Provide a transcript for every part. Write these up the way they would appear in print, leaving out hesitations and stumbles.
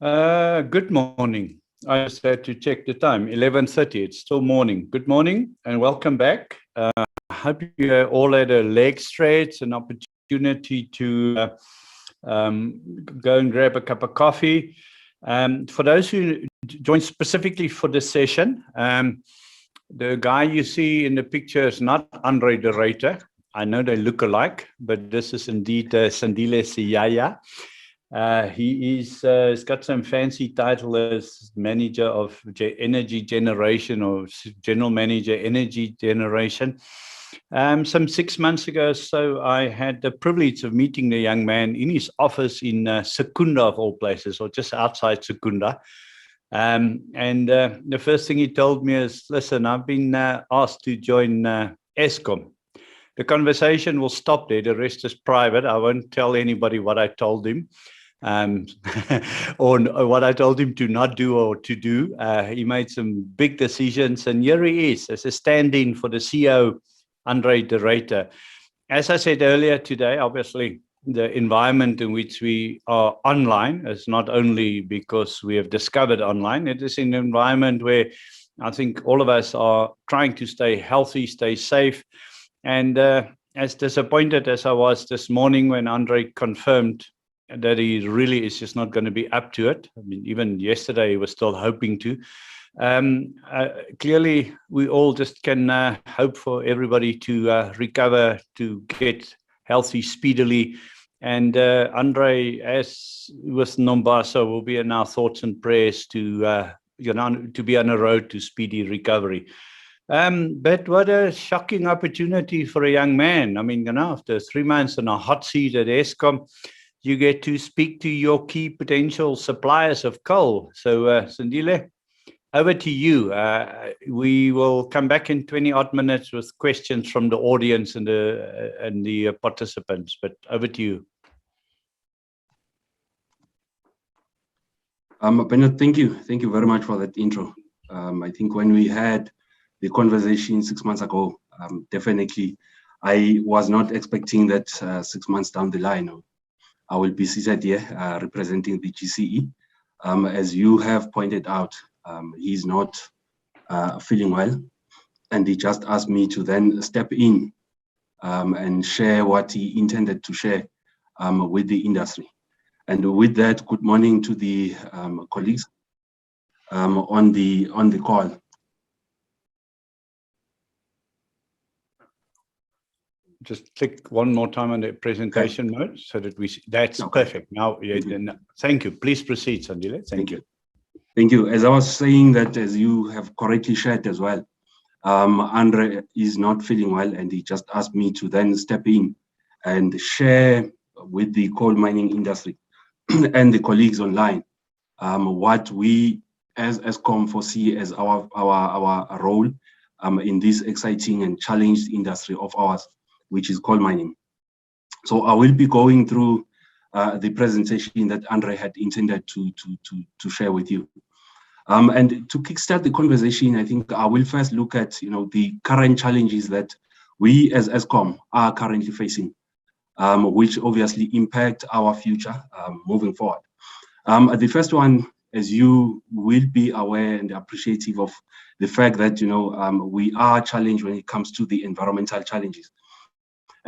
Good morning. I just had to check the time, 11:30. It's still morning. Good morning and welcome back. I hope you all had a leg stretch, an opportunity to go and grab a cup of coffee. For those who joined specifically for this session, the guy you see in the picture is not André the Ruyter. I know they look alike, but this is indeed Sandile Siyaya. He's got some fancy title as manager of energy generation or general manager energy generation. Some 6 months ago, so I had the privilege of meeting the young man in his office in Secunda, of all places, or just outside Secunda. The first thing he told me is, listen, I've been asked to join Eskom. The conversation will stop there. The rest is private. I won't tell anybody what I told him. Or what I told him to not do or to do. He made some big decisions, and here he is as a stand-in for the CEO, André de Ruyter. As I said earlier today, obviously, the environment in which we are online is not only because we have discovered online, it is an environment where I think all of us are trying to stay healthy, stay safe. And as disappointed as I was this morning when André confirmed that he really is just not going to be up to it. I mean, even yesterday he was still hoping to. Clearly, we all just can hope for everybody to recover, to get healthy speedily. And André, as with Nombasa, will be in our thoughts and prayers to be on a road to speedy recovery. But what a shocking opportunity for a young man. I mean, after 3 months in a hot seat at Eskom, you get to speak to your key potential suppliers of coal. So, Sandile, over to you. We will come back in 20 odd minutes with questions from the audience and the participants. But over to you. Bernard, thank you. Thank you very much for that intro. I think when we had the conversation 6 months ago, definitely I was not expecting that 6 months down the line, I will be seated here representing the GCE. As you have pointed out, he's not feeling well, and he just asked me to then step in and share what he intended to share with the industry. And with that, good morning to the colleagues on the call. Just click one more time on the presentation mode so that we see. That's perfect. Now, thank you. Please proceed, Sandile. Thank you. Thank you. As I was saying that, as you have correctly shared as well, André is not feeling well, and he just asked me to then step in and share with the coal mining industry and the colleagues online what we as Eskom foresee as our role in this exciting and challenged industry of ours, which is coal mining. So I will be going through the presentation that André had intended to share with you. And to kickstart the conversation, I think I will first look at the current challenges that we as Eskom are currently facing, which obviously impact our future moving forward. The first one, as you will be aware and appreciative of the fact that we are challenged when it comes to the environmental challenges.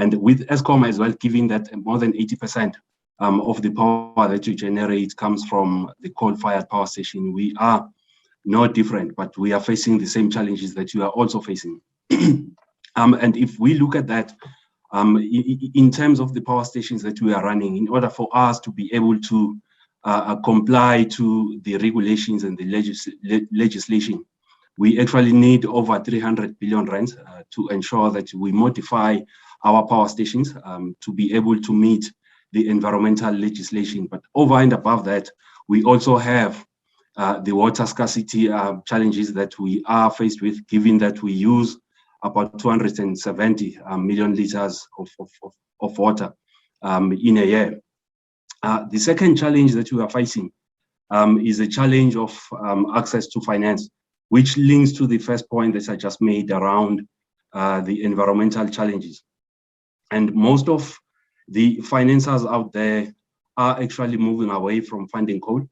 And with Eskom as well, given that more than 80% of the power that you generate comes from the coal-fired power station, we are no different, but we are facing the same challenges that you are also facing. And if we look at that, in terms of the power stations that we are running, in order for us to be able to comply to the regulations and the legislation, we actually need over 300 billion rands to ensure that we modify our power stations to be able to meet the environmental legislation. But over and above that, we also have the water scarcity challenges that we are faced with, given that we use about 270 million liters of water in a year. The second challenge that we are facing is a challenge of access to finance, which links to the first point that I just made around the environmental challenges. And most of the financiers out there are actually moving away from funding coal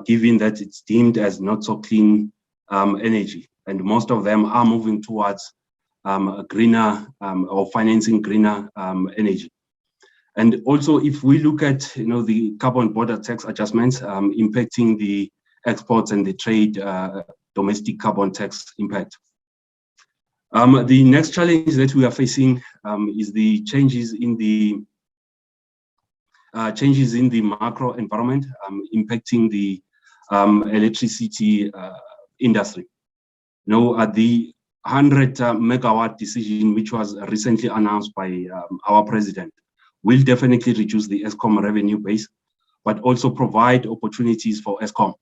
given that it's deemed as not so clean energy. And most of them are moving towards greener or financing greener energy. And also, if we look at the carbon border tax adjustments impacting the exports and the trade domestic carbon tax impact. The next challenge that we are facing is the changes in the macro environment impacting the electricity industry. The 100 megawatt decision, which was recently announced by our president, will definitely reduce the Eskom revenue base, but also provide opportunities for Eskom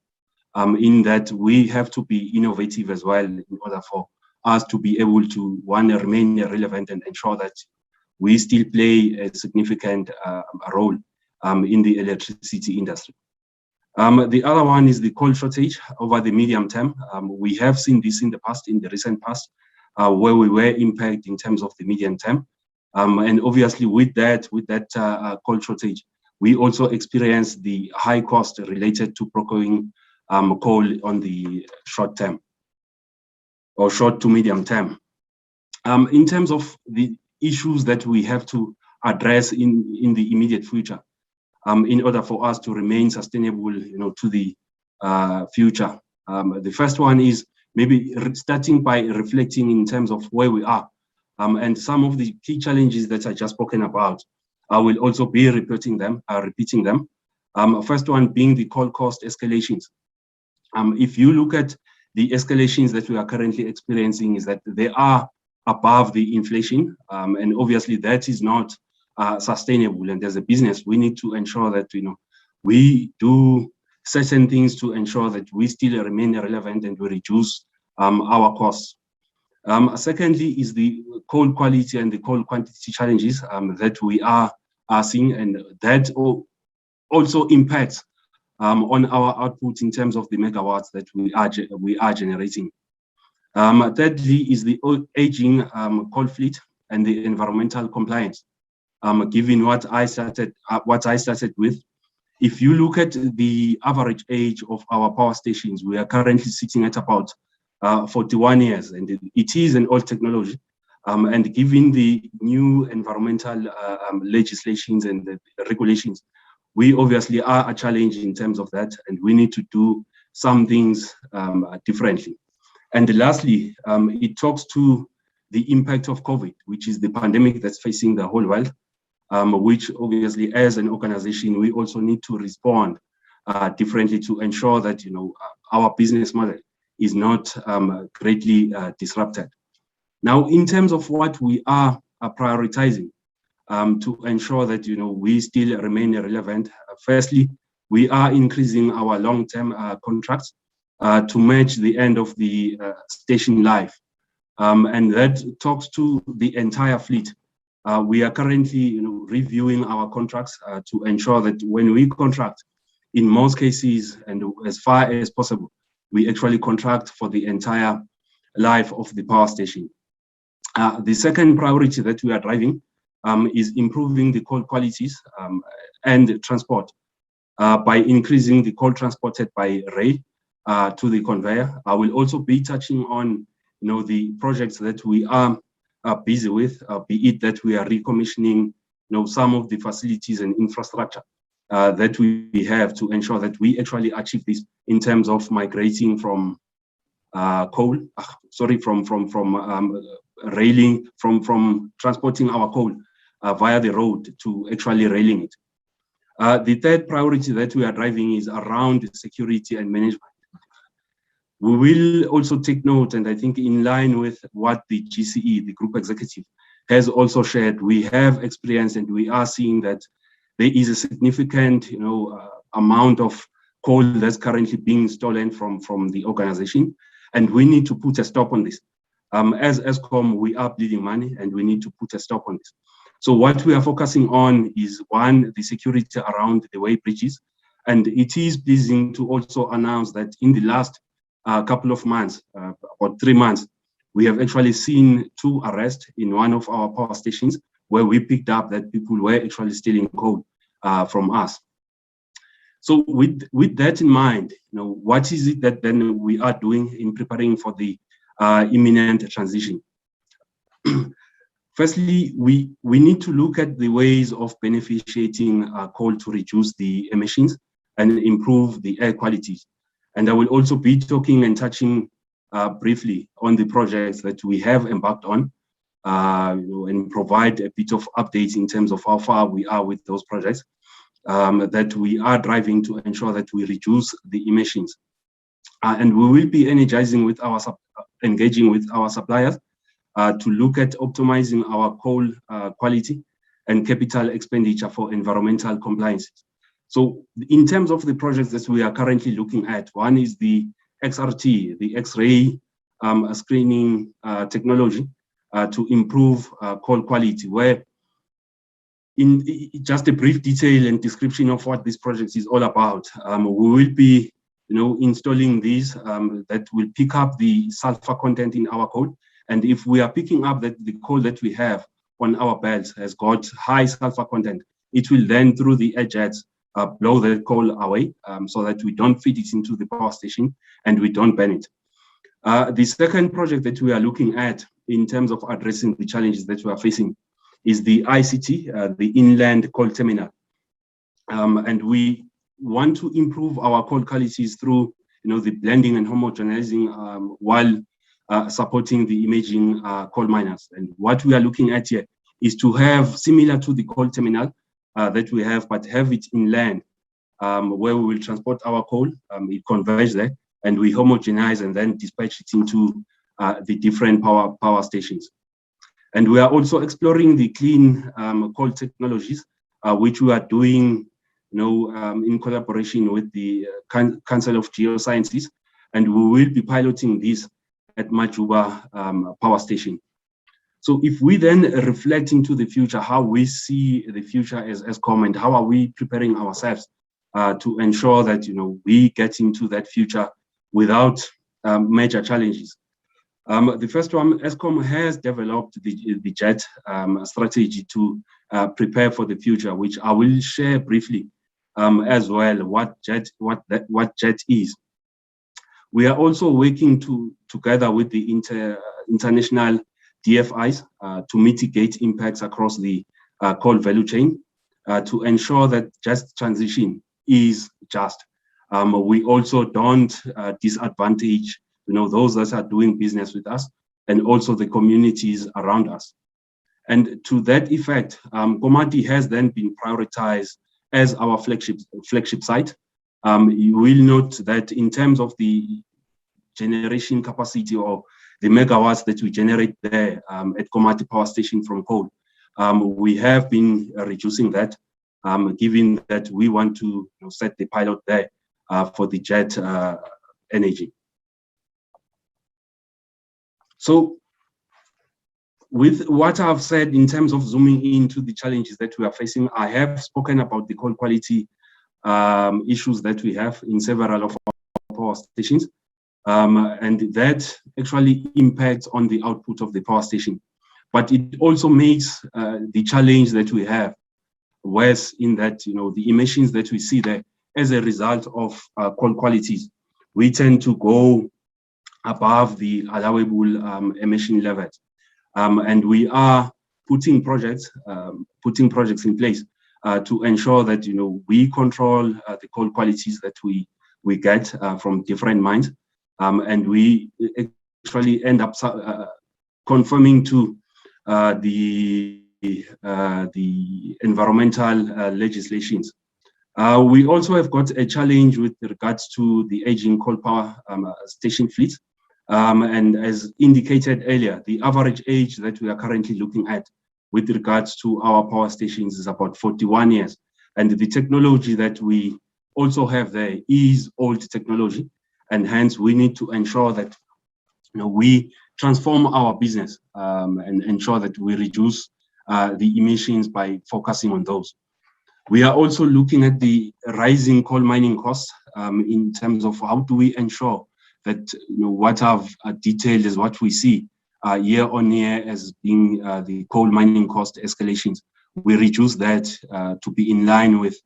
in that we have to be innovative as well in order for us to be able to, one, remain relevant and ensure that we still play a significant role in the electricity industry. The other one is the coal shortage over the medium term. We have seen this in the recent past, where we were impacted in terms of the medium term. And obviously with that coal shortage, we also experienced the high cost related to procuring coal on the short term or short to medium term. In terms of the issues that we have to address in the immediate future, in order for us to remain sustainable, to the future. The first one is maybe starting by reflecting in terms of where we are. And some of the key challenges that I just spoken about, I will also be repeating them. First one being the coal cost escalations. If you look at the escalations that we are currently experiencing, is that they are above the inflation, and obviously that is not sustainable. And as a business, we need to ensure that we do certain things to ensure that we still remain relevant and we reduce our costs. Secondly is the coal quality and the coal quantity challenges that we are seeing, and that also impacts on our output in terms of the megawatts that we are generating. Thirdly is the aging coal fleet and the environmental compliance. Given what I started with, if you look at the average age of our power stations, we are currently sitting at about 41 years, and it is an old technology. And given the new environmental legislations and the regulations, we obviously are a challenge in terms of that, and we need to do some things differently. And lastly, it talks to the impact of COVID, which is the pandemic that's facing the whole world, which obviously as an organization, we also need to respond differently to ensure that our business model is not greatly disrupted. Now, in terms of what we are prioritizing to ensure that we still remain relevant, firstly, we are increasing our long-term contracts to match the end of the station life, and that talks to the entire fleet. We are currently reviewing our contracts to ensure that when we contract, in most cases and as far as possible, we actually contract for the entire life of the power station. The second priority that we are driving is improving the coal qualities and transport by increasing the coal transported by rail to the conveyor. I will also be touching on the projects that we are busy with, be it that we are recommissioning some of the facilities and infrastructure that we have to ensure that we actually achieve this in terms of migrating from railing, from transporting our coal via the road to actually railing it. The third priority that we are driving is around security and management. We will also take note, and I think in line with what the GCE, the group executive, has also shared, we have experienced and we are seeing that there is a significant amount of coal that's currently being stolen from the organization, and we need to put a stop on this. As Eskom, we are bleeding money and we need to put a stop on this. So what we are focusing on is, one, the security around the way bridges, and it is pleasing to also announce that in the last couple of months, about 3 months, we have actually seen 2 arrests in one of our power stations where we picked up that people were actually stealing coal from us. So with that in mind, what is it that then we are doing in preparing for the imminent transition? Firstly, we need to look at the ways of beneficiating coal to reduce the emissions and improve the air quality. And I will also be talking and touching briefly on the projects that we have embarked on, and provide a bit of updates in terms of how far we are with those projects that we are driving to ensure that we reduce the emissions. And we will be engaging with our suppliers to look at optimizing our coal quality and capital expenditure for environmental compliance. So in terms of the projects that we are currently looking at, one is the XRT, the X-ray screening technology to improve coal quality, where in just a brief detail and description of what this project is all about, we will be installing these that will pick up the sulfur content in our coal. And if we are picking up that the coal that we have on our belts has got high sulfur content, it will then, through the air jets, blow the coal away so that we don't feed it into the power station and we don't burn it. The second project that we are looking at in terms of addressing the challenges that we are facing is the ICT, the Inland Coal Terminal. And we want to improve our coal qualities through the blending and homogenizing while supporting the emerging coal miners. And what we are looking at here is to have, similar to the coal terminal that we have, but have it inland, where we will transport our coal, it converges there, and we homogenize and then dispatch it into the different power stations. And we are also exploring the clean coal technologies, which we are doing in collaboration with the Council of Geosciences, and we will be piloting this at Majuba Power Station. So if we then reflect into the future, how we see the future as Eskom, and how are we preparing ourselves to ensure that we get into that future without major challenges. The first one, Eskom has developed the JET strategy to prepare for the future, which I will share briefly as well, what JET is. We are also working together with the international DFIs to mitigate impacts across the coal value chain to ensure that just transition is just. We also don't disadvantage those that are doing business with us and also the communities around us. And to that effect, Komati has then been prioritized as our flagship site. You will note that in terms of the generation capacity or the megawatts that we generate there at Komati Power Station from coal, we have been reducing that, given that we want to set the pilot there for the JET energy. So with what I've said in terms of zooming into the challenges that we are facing, I have spoken about the coal quality issues that we have in several of our power stations. And that actually impacts on the output of the power station. But it also makes the challenge that we have worse in that, the emissions that we see there as a result of coal qualities, we tend to go above the allowable emission levels. And we are putting projects in place to ensure that, we control the coal qualities that we get from different mines. And we actually end up conforming to the environmental legislations. We also have got a challenge with regards to the aging coal power station fleet. And as indicated earlier, the average age that we are currently looking at with regards to our power stations is about 41 years. And the technology that we also have there is old technology. And hence, we need to ensure that we transform our business and ensure that we reduce the emissions by focusing on those. We are also looking at the rising coal mining costs in terms of how do we ensure that what I've detailed is what we see year on year as being the coal mining cost escalations. We reduce that to be in line with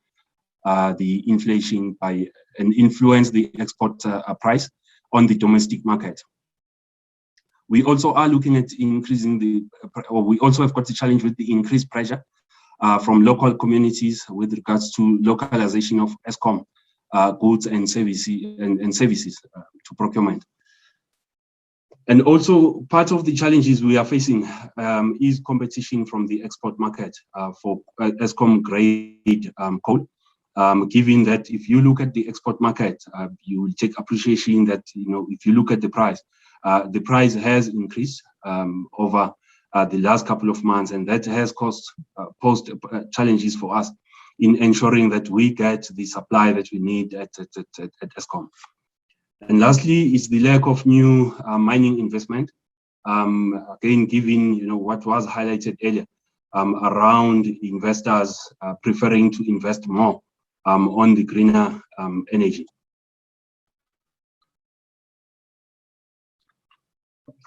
the inflation and influence the export price on the domestic market. We also are looking at increasing we also have got the challenge with the increased pressure from local communities with regards to localization of Eskom goods and services to procurement. And also part of the challenges we are facing is competition from the export market for Eskom grade coal. Given that if you look at the export market, you will take appreciation that, if you look at the price has increased over the last couple of months, and that has posed challenges for us in ensuring that we get the supply that we need at Eskom. And lastly, is the lack of new mining investment. Again, given what was highlighted earlier around investors preferring to invest more on the greener energy.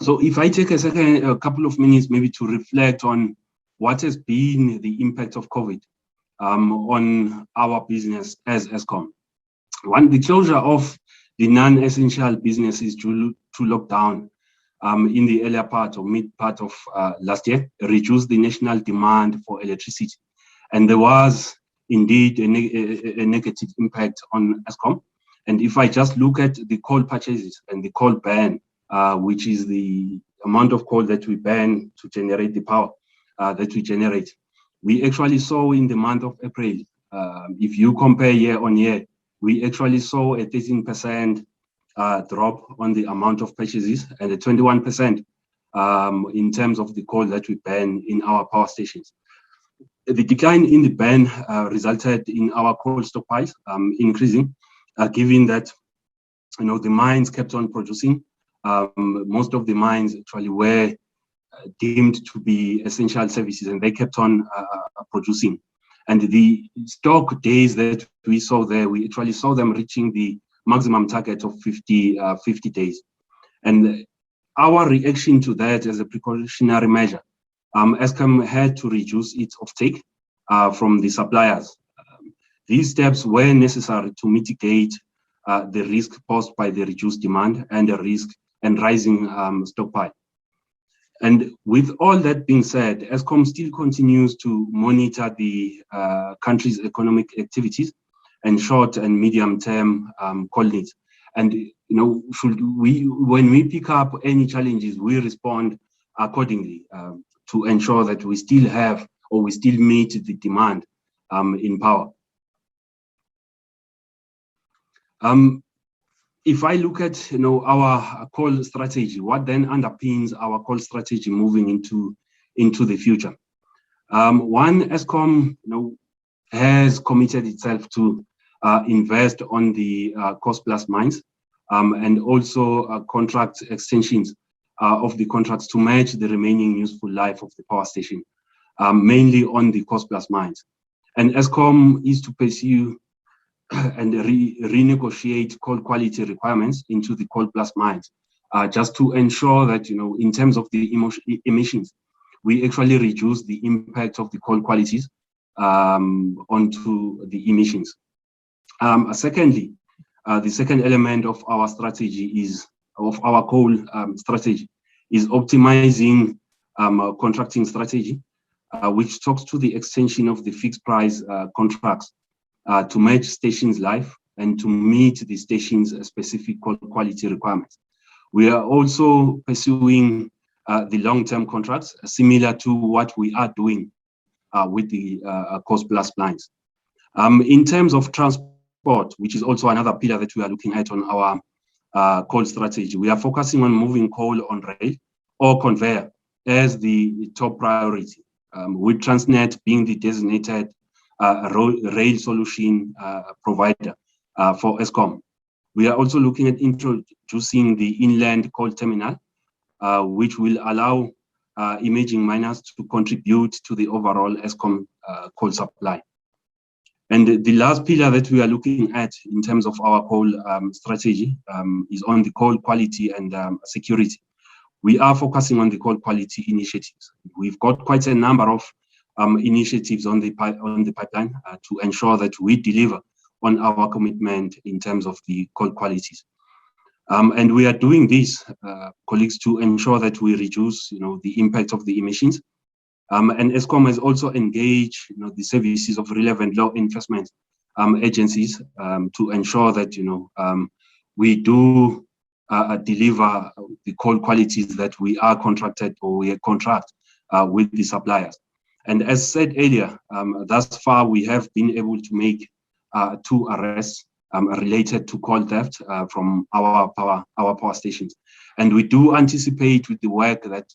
So if I take a couple of minutes maybe to reflect on what has been the impact of COVID on our business as Eskom. One, the closure of the non-essential businesses to lockdown in the earlier part or mid part of last year reduced the national demand for electricity. And there was indeed a negative impact on Eskom. And if I just look at the coal purchases and the coal ban, which is the amount of coal that we burn to generate the power that we generate, we actually saw in the month of April, if you compare year on year, we actually saw a 13% drop on the amount of purchases and a 21% in terms of the coal that we burn in our power stations. The decline in the burn resulted in our coal stockpiles increasing, given that the mines kept on producing. Most of the mines actually were deemed to be essential services, and they kept on producing. And the stock days that we saw there, we actually saw them reaching the maximum target of 50 days. And our reaction to that as a precautionary measure, Eskom had to reduce its offtake from the suppliers. These steps were necessary to mitigate the risk posed by the reduced demand and the risk and rising stockpile. And with all that being said, Eskom still continues to monitor the country's economic activities and short and medium term coal needs. And when we pick up any challenges, we respond accordingly to ensure that we still have or we still meet the demand in power. If I look at our coal strategy, what then underpins our coal strategy moving into the future? One, Eskom has committed itself to invest on the cost plus mines and also contract extensions of the contracts to match the remaining useful life of the power station, mainly on the cost plus mines. And Eskom is to pursue and renegotiate coal quality requirements into the coal plus mines, just to ensure that, in terms of the emissions, we actually reduce the impact of the coal qualities onto the emissions. Secondly, the second element of our strategy of our coal strategy is optimizing contracting strategy, which talks to the extension of the fixed price contracts to match stations' life and to meet the station's specific quality requirements. We are also pursuing the long-term contracts, similar to what we are doing with the cost plus lines. In terms of transport, which is also another pillar that we are looking at on our coal strategy, we are focusing on moving coal on rail or conveyor as the top priority, with Transnet being the designated rail solution provider for Eskom. We are also looking at introducing the inland coal terminal, which will allow emerging miners to contribute to the overall Eskom coal supply. And the last pillar that we are looking at in terms of our coal strategy is on the coal quality and security. We are focusing on the coal quality initiatives. We've got quite a number of initiatives on the pipeline to ensure that we deliver on our commitment in terms of the coal qualities. And we are doing this, colleagues, to ensure that we reduce, the impact of the emissions. And Eskom has also engaged, the services of relevant law enforcement agencies to ensure that, we do deliver the coal qualities that we are contracted or we contract with the suppliers. And as said earlier, thus far we have been able to make 2 arrests related to coal theft from our power stations. And we do anticipate with the work that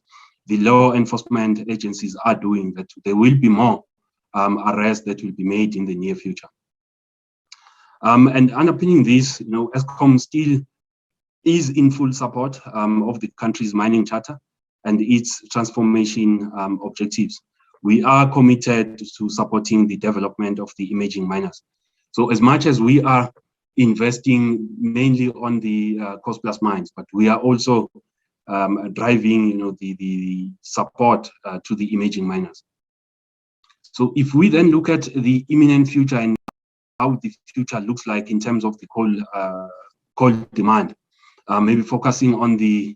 the law enforcement agencies are doing that there will be more arrests that will be made in the near future. And underpinning this, Eskom still is in full support of the country's mining charter and its transformation objectives. We are committed to supporting the development of the emerging miners. So as much as we are investing mainly on the cost plus mines, but we are also driving, the support to the emerging miners. So if we then look at the imminent future and how the future looks like in terms of the coal demand, maybe focusing on the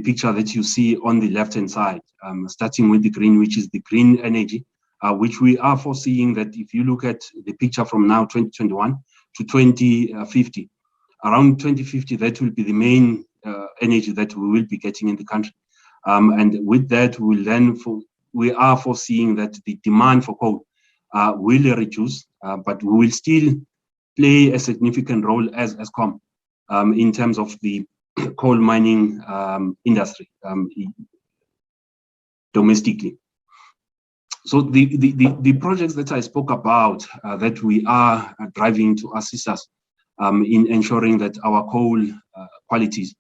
picture that you see on the left-hand side, starting with the green, which is the green energy, which we are foreseeing that if you look at the picture from now, 2021 to 2050, around 2050, that will be the main energy that we will be getting in the country. And with that, we are foreseeing that the demand for coal will reduce, but we will still play a significant role as Eskom in terms of the coal mining industry domestically. So the projects that I spoke about that we are driving to assist us in ensuring that our coal qualities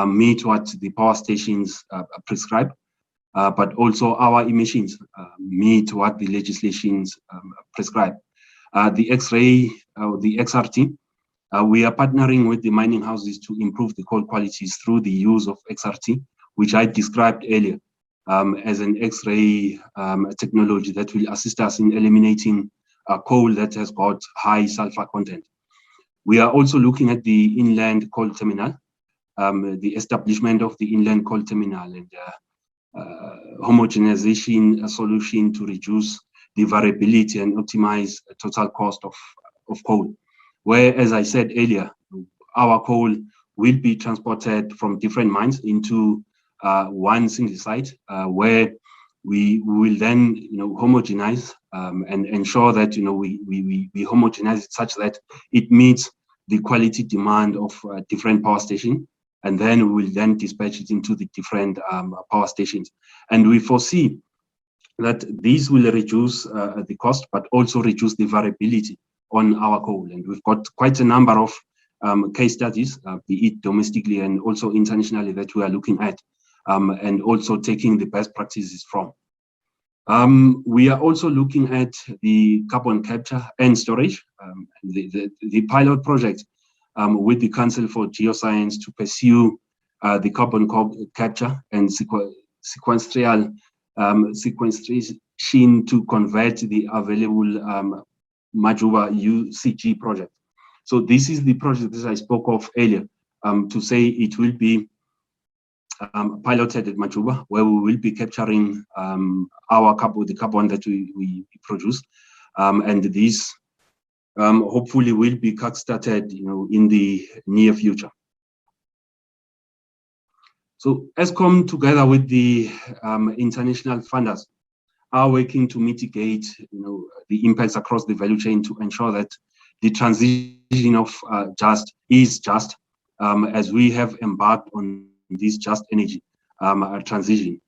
meet what the power stations prescribe, but also our emissions meet what the legislations prescribe. The X-ray, the XRT, we are partnering with the mining houses to improve the coal qualities through the use of XRT, which I described earlier as an X-ray technology that will assist us in eliminating coal that has got high sulfur content. We are also looking at the inland coal terminal, the establishment of the inland coal terminal and homogenization solution to reduce the variability and optimize the total cost of coal. Where, as I said earlier, our coal will be transported from different mines into one single site, where we will then, homogenize and ensure that, we homogenize it such that it meets the quality demand of different power stations, and then we will then dispatch it into the different power stations. And we foresee that these will reduce the cost, but also reduce the variability on our coal. And we've got quite a number of case studies, be it domestically and also internationally, that we are looking at and also taking the best practices from. We are also looking at the carbon capture and storage, the pilot project with the Council for Geoscience to pursue the carbon capture and sequestration to convert the available Majuba UCG project. So this is the project that I spoke of earlier, to say it will be piloted at Majuba, where we will be capturing the carbon that we produce, and this hopefully will be kickstarted, in the near future. So Eskom, together with the international funders, are working to mitigate, the impacts across the value chain to ensure that the transition of is just, as we have embarked on this just energy transition.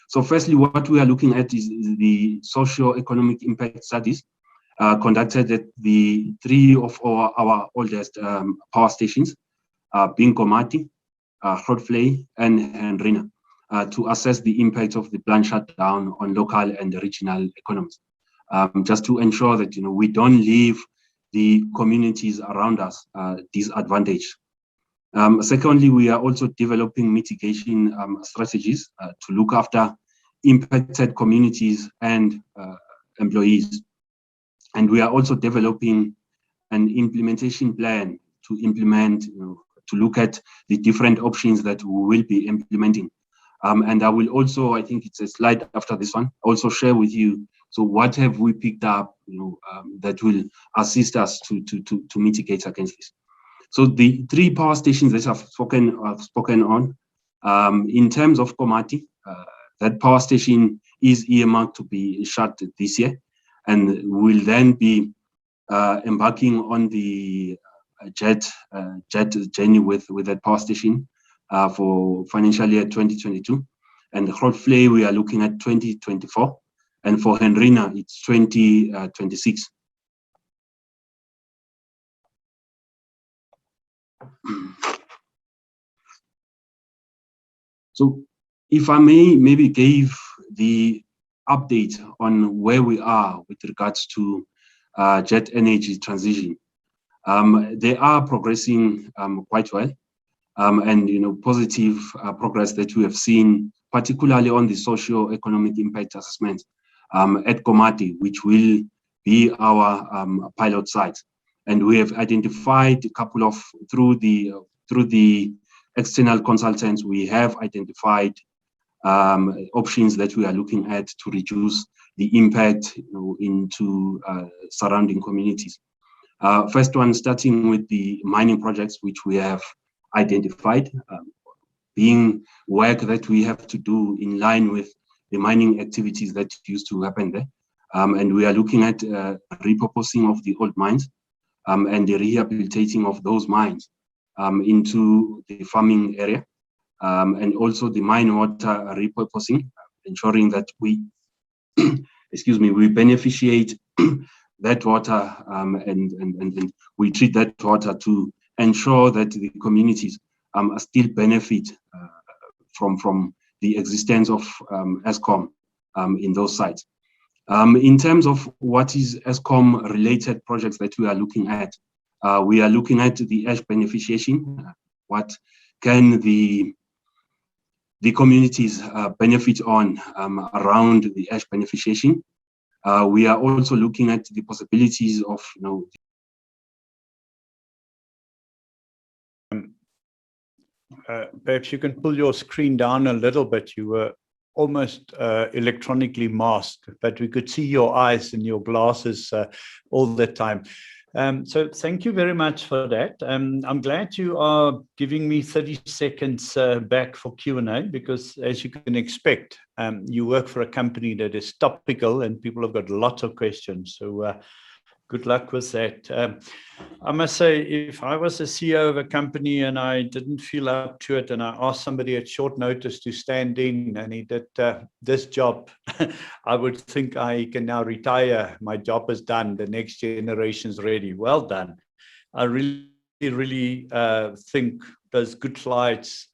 So firstly, what we are looking at is the socio-economic impact studies conducted at the 3 of our oldest power stations, being Komati, Grootvlei, and Hendrina, to assess the impact of the planned shutdown on local and regional economies, just to ensure that we don't leave the communities around us disadvantaged. Secondly, we are also developing mitigation strategies to look after impacted communities and employees. And we are also developing an implementation plan to implement, to look at the different options that we will be implementing. And I will also, I think it's a slide after this one, also share with you, so what have we picked up, that will assist us to mitigate against this. So the 3 power stations that I've spoken on, in terms of Komati, that power station is earmarked to be shut this year, and will then be embarking on the jet journey with that power station for financial year 2022. And Grootvlei, we are looking at 2024, and for Hendrina, it's 2026. So if I may maybe give the update on where we are with regards to jet energy transition. They are progressing quite well, and positive progress that we have seen, particularly on the socio-economic impact assessment at Komati, which will be our pilot site. And we have identified a couple of, through the external consultants, we have identified options that we are looking at to reduce the impact into surrounding communities. First one, starting with the mining projects, which we have identified, being work that we have to do in line with the mining activities that used to happen there. And we are looking at repurposing of the old mines and the rehabilitating of those mines into the farming area, and also the mine water repurposing, ensuring that we, excuse me, we beneficiate that water and we treat that water to ensure that the communities still benefit from the existence of Eskom in those sites. In terms of what is Eskom related projects that we are looking at the ash beneficiation. What can the communities benefit on around the ash beneficiation? We are also looking at the possibilities of, perhaps you can pull your screen down a little bit. You were almost electronically masked, but we could see your eyes and your glasses all the time. So thank you very much for that. I'm glad you are giving me 30 seconds back for Q&A, because as you can expect, you work for a company that is topical and people have got lots of questions. So good luck with that. I must say, if I was a CEO of a company and I didn't feel up to it and I asked somebody at short notice to stand in and he did this job, I would think I can now retire. My job is done. The next generation's ready. Well done. I really think those good slides,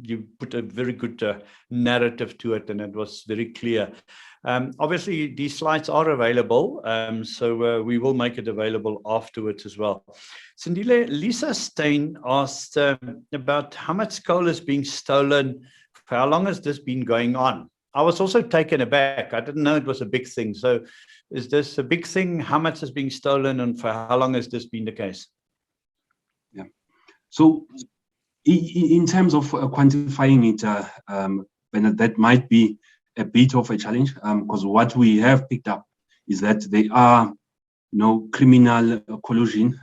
you put a very good narrative to it, and it was very clear. Obviously, these slides are available, so we will make it available afterwards as well. Sandile, Lisa Stein asked about how much coal is being stolen. For how long has this been going on? I was also taken aback. I didn't know it was a big thing. So is this a big thing? How much is being stolen, and for how long has this been the case? Yeah. So in terms of quantifying it, Bernard, that might be a bit of a challenge, because what we have picked up is that there are criminal collusion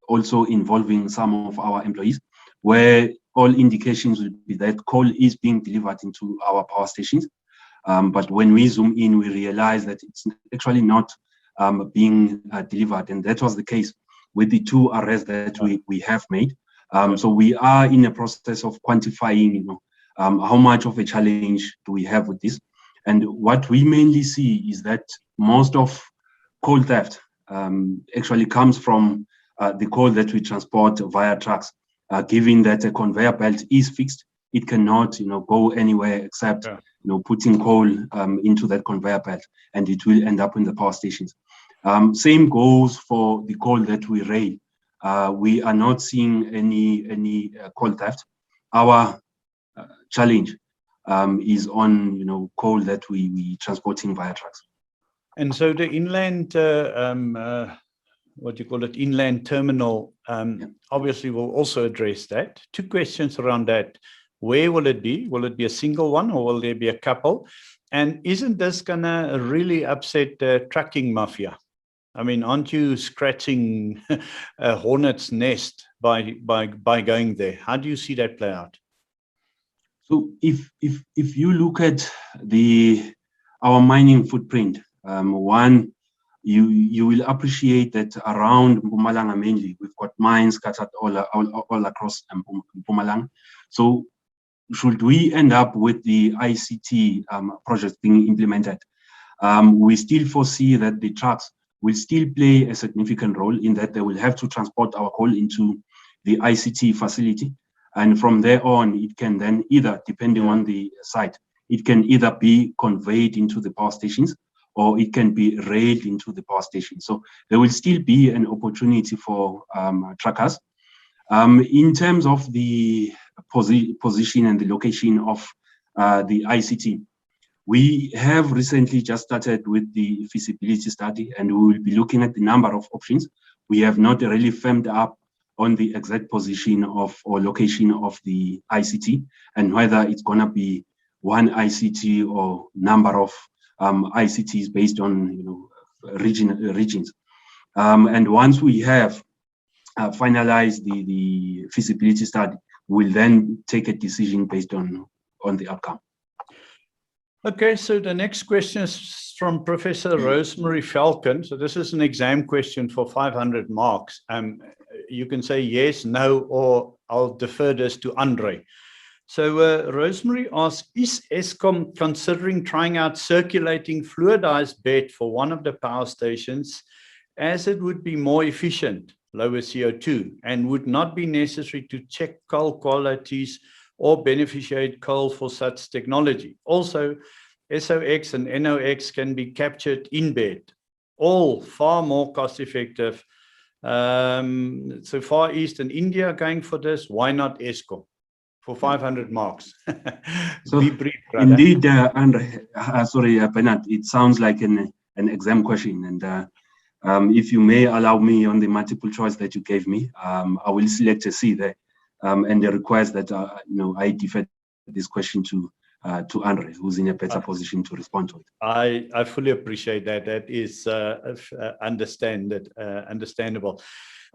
also involving some of our employees, where all indications would be that coal is being delivered into our power stations. But when we zoom in, we realize that it's actually not being delivered. And that was the case with the 2 arrests that we have made. So we are in a process of quantifying, how much of a challenge do we have with this? And what we mainly see is that most of coal theft actually comes from the coal that we transport via trucks. Given that a conveyor belt is fixed, it cannot, go anywhere except, putting coal into that conveyor belt, and it will end up in the power stations. Same goes for the coal that we rail. We are not seeing any coal theft. Our challenge is on, coal that we transporting via trucks. And so the inland, what do you call it, inland terminal, obviously will also address that. Two questions around that. Where will it be? Will it be a single one or will there be a couple? And isn't this going to really upset the trucking mafia? I mean, aren't you scratching a hornet's nest by going there? How do you see that play out? So if you look at our mining footprint, one, you will appreciate that around Mpumalanga mainly, we've got mines scattered all across Mpumalanga. So should we end up with the ICT project being implemented, we still foresee that the trucks will still play a significant role in that they will have to transport our coal into the ICT facility. And from there on, it can then either, depending on the site, it can either be conveyed into the power stations or it can be railed into the power station. So there will still be an opportunity for truckers. In terms of the position and the location of the ICT, we have recently just started with the feasibility study, and we will be looking at the number of options. We have not really firmed up on the exact position of or location of the ICT and whether it's going to be one ICT or number of ICTs based on regions. And once we have finalized the feasibility study, we'll then take a decision based on the outcome. Okay, so the next question is from Professor Rosemary Falcon. So this is an exam question for 500 marks. You can say yes, no, or I'll defer this to André. So Rosemary asks, is Eskom considering trying out circulating fluidized bed for one of the power stations, as it would be more efficient, lower CO2, and would not be necessary to check coal qualities or beneficiate coal for such technology? Also, SOX and NOx can be captured in bed, all far more cost effective. So Far East and India are going for this. Why not Eskom? For 500 marks. So be brief, brother. Indeed, André, sorry, Bernard, it sounds like an exam question. And if you may allow me on the multiple choice that you gave me, I will select a C there. And the request that I defer this question to André, who's in a better position to respond to it. I fully appreciate that. That is understandable.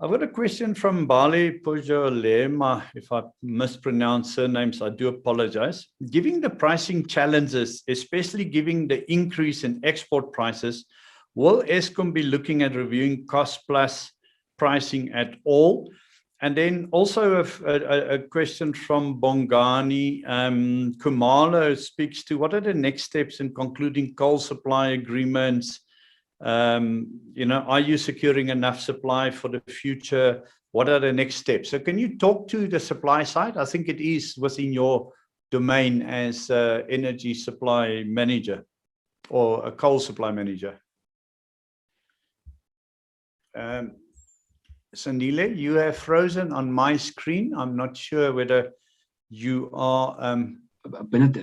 I've got a question from Bali Pujolema. If I mispronounce surnames, I do apologize. Given the pricing challenges, especially given the increase in export prices, will Eskom be looking at reviewing cost plus pricing at all? And then also a question from Bongani. Kumalo speaks to what are the next steps in concluding coal supply agreements? Are you securing enough supply for the future? What are the next steps? So can you talk to the supply side? I think it is within your domain as energy supply manager or a coal supply manager. Sandile, you have frozen on my screen. I'm not sure whether you are. Bernard,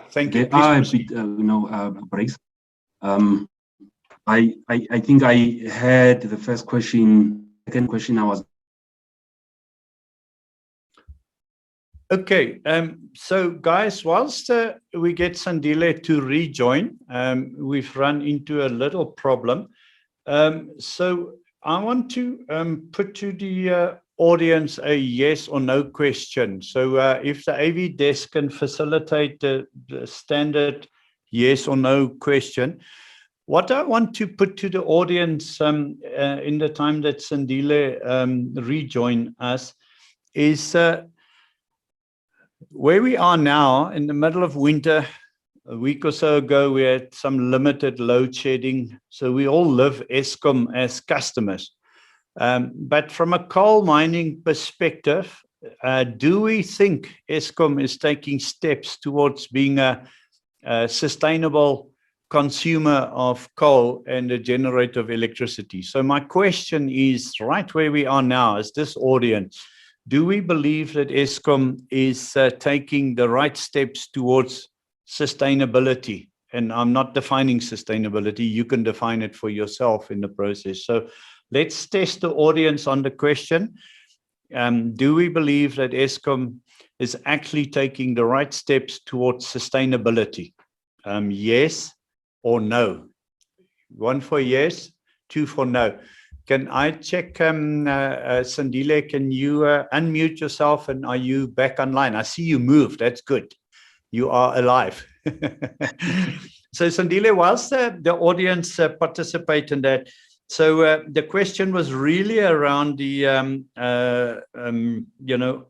thank you. There are a bit, breaks. I think I had the first question. Second question, I was. Okay. So, guys, whilst we get Sandile to rejoin, we've run into a little problem. So I want to put to the audience a yes or no question. So if the AV desk can facilitate the standard yes or no question, what I want to put to the audience in the time that Sandile rejoin us is where we are now in the middle of winter. A week or so ago, we had some limited load shedding. So we all live Eskom as customers. But from a coal mining perspective, do we think Eskom is taking steps towards being a sustainable consumer of coal and a generator of electricity? So my question is, right where we are now, as this audience, do we believe that Eskom is taking the right steps towards sustainability? And I'm not defining sustainability. You can define it for yourself in the process. So let's test the audience on the question. Do we believe that Eskom is actually taking the right steps towards sustainability? Yes or no? 1 for yes, 2 for no. Can I check, Sandile, can you unmute yourself, and are you back online? I see you move. That's good. You are alive. So, Sandile, whilst the audience participate in that, so the question was really around the, you know,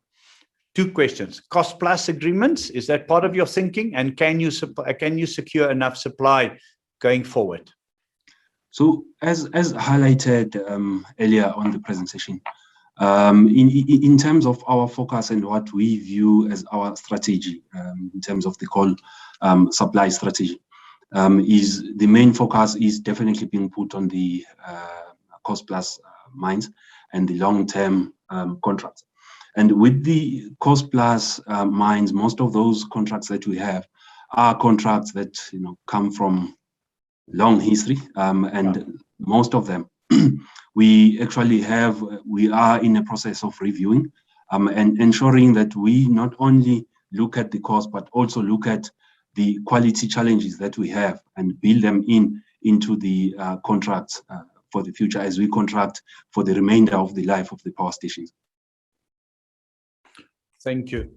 2 questions. Cost plus agreements, is that part of your thinking? And can you secure enough supply going forward? So as highlighted earlier on the presentation, in terms of our focus and what we view as our strategy, in terms of the coal supply strategy, is the main focus is definitely being put on the cost plus mines and the long-term contracts. And with the cost plus mines, most of those contracts that we have are contracts that come from long history, and most of them we are in a process of reviewing and ensuring that we not only look at the cost but also look at the quality challenges that we have and build them into the contracts for the future as we contract for the remainder of the life of the power stations. Thank you.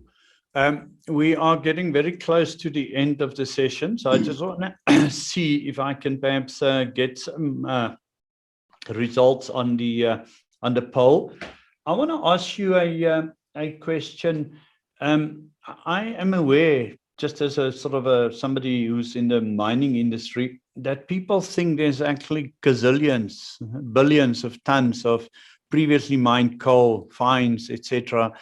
We are getting very close to the end of the session, so I just want to see if I can perhaps get some results on the poll. I want to ask you a question. I am aware, just as a sort of somebody who's in the mining industry, that people think there's actually gazillions, billions of tons of previously mined coal, fines, etc.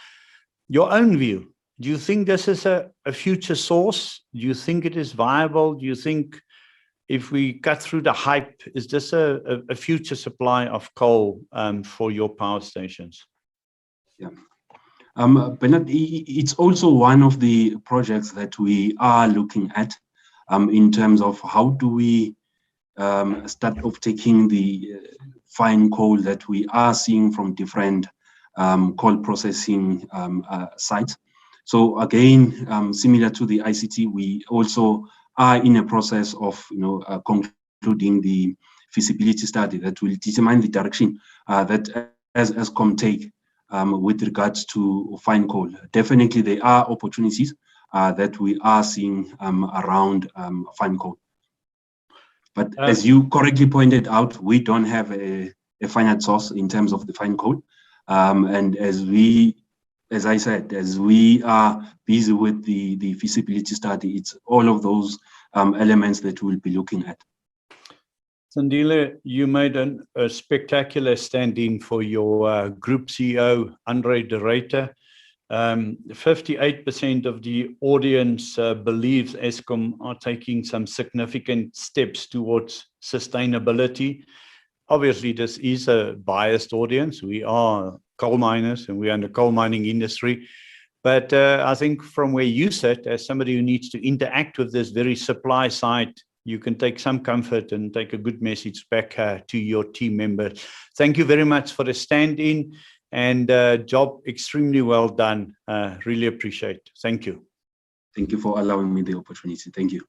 Your own view. Do you think this is a future source? Do you think it is viable? Do you think if we cut through the hype, is this a future supply of coal for your power stations? Yeah. Bernard, it's also one of the projects that we are looking at in terms of how do we start off taking the fine coal that we are seeing from different coal processing sites. So again, similar to the ICT, we also are in a process of concluding the feasibility study that will determine the direction that as Eskom take with regards to fine coal. Definitely, there are opportunities that we are seeing around fine coal. But as you correctly pointed out, we don't have a finite source in terms of the fine coal, and as I said, as we are busy with the feasibility study, it's all of those elements that we'll be looking at. Sandile, you made a spectacular stand-in for your group CEO, André de Ruyter. 58% of the audience believes Eskom are taking some significant steps towards sustainability. Obviously, this is a biased audience. We are coal miners and we are in the coal mining industry. But I think from where you sit, as somebody who needs to interact with this very supply side, you can take some comfort and take a good message back to your team members. Thank you very much for the stand-in and job extremely well done. Really appreciate it. Thank you. Thank you for allowing me the opportunity. Thank you.